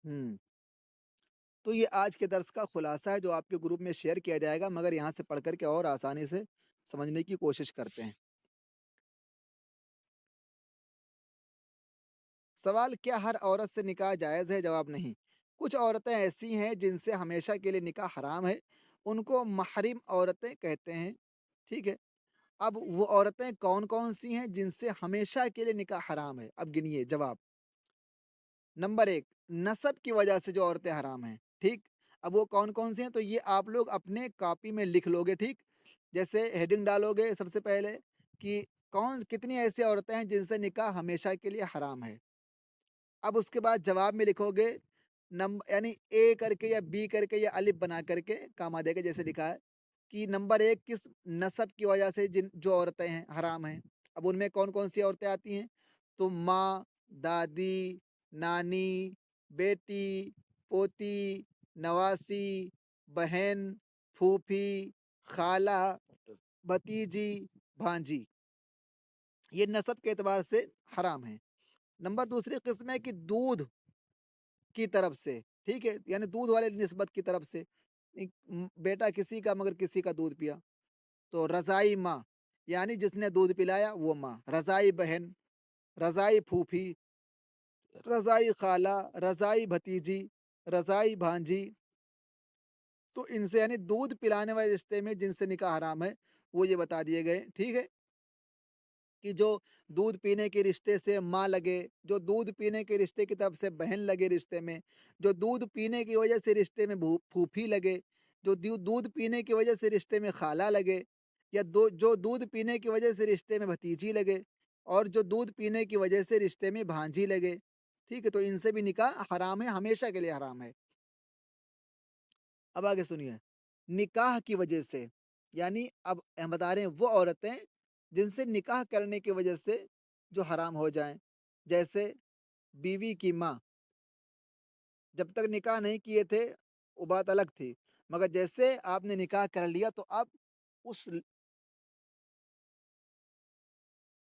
ہوں تو یہ آج کے درس کا خلاصہ ہے جو آپ کے گروپ میں شیئر کیا جائے گا، مگر یہاں سے پڑھ کر کے اور آسانی سے سمجھنے کی کوشش کرتے ہیں۔ سوال: کیا ہر عورت سے نکاح جائز ہے؟ جواب: نہیں۔ کچھ عورتیں ایسی ہیں جن سے ہمیشہ کے لیے نکاح حرام ہے، ان کو محرم عورتیں کہتے ہیں، ٹھیک ہے۔ اب وہ عورتیں کون کون سی ہیں جن سے ہمیشہ کے لیے نکاح حرام ہے؟ اب گنیے جواب: نمبر ایک، نسب کی وجہ سے جو عورتیں حرام ہیں، ٹھیک۔ اب وہ کون کون سی ہیں تو یہ آپ لوگ اپنے کاپی میں لکھ لو گے، ٹھیک۔ جیسے ہیڈنگ ڈالو گے سب سے پہلے کہ کتنی ایسی عورتیں ہیں جن سے نکاح ہمیشہ کے لیے حرام ہے۔ اب اس کے بعد جواب میں لکھو گے یعنی اے کر کے یا بی کر کے یا الف بنا کر کے کام دے گا، جیسے لکھا ہے کہ نمبر ایک کس نسب کی وجہ سے جو عورتیں ہیں حرام ہیں۔ اب ان میں کون کون سی عورتیں آتی ہیں تو ماں، دادی، نانی، بیٹی، پوتی، نواسی، بہن، پھوپھی، خالہ، بھتیجی، بھانجی، یہ نسب کے اعتبار سے حرام ہیں۔ نمبر دوسری قسم ہے کہ دودھ کی طرف سے، ٹھیک ہے، یعنی دودھ والے نسبت کی طرف سے، بیٹا کسی کا مگر کسی کا دودھ پیا، تو رضائی ماں یعنی جس نے دودھ پلایا وہ ماں، رضائی بہن، رضائی پھوپھی، رضائی خالہ، رضائی بھتیجی، رضائی بھانجی، تو ان سے یعنی دودھ پلانے والے رشتے میں جن سے نکاح حرام ہے وہ یہ بتا دیے گئے، ٹھیک ہے، کہ جو دودھ پینے کے رشتے سے ماں لگے، جو دودھ پینے کے رشتے کی طرف سے بہن لگے رشتے میں، جو دودھ پینے کی وجہ سے رشتے میں پھوپھی لگے، جو دودھ پینے کی وجہ سے رشتے میں خالہ لگے، یا جو دودھ پینے کی وجہ سے رشتے میں بھتیجی لگے، اور جو دودھ پینے کی وجہ سے رشتے میں بھانجی لگے، ٹھیک ہے، تو ان سے بھی نکاح حرام ہے، ہمیشہ کے لیے حرام ہے۔ اب آگے سنیے، نکاح کی وجہ سے یعنی اب ہم بتا رہے ہیں وہ عورتیں جن سے نکاح کرنے کی وجہ سے جو حرام ہو جائیں، جیسے بیوی کی ماں، جب تک نکاح نہیں کیے تھے وہ بات الگ تھی، مگر جیسے آپ نے نکاح کر لیا تو اب اس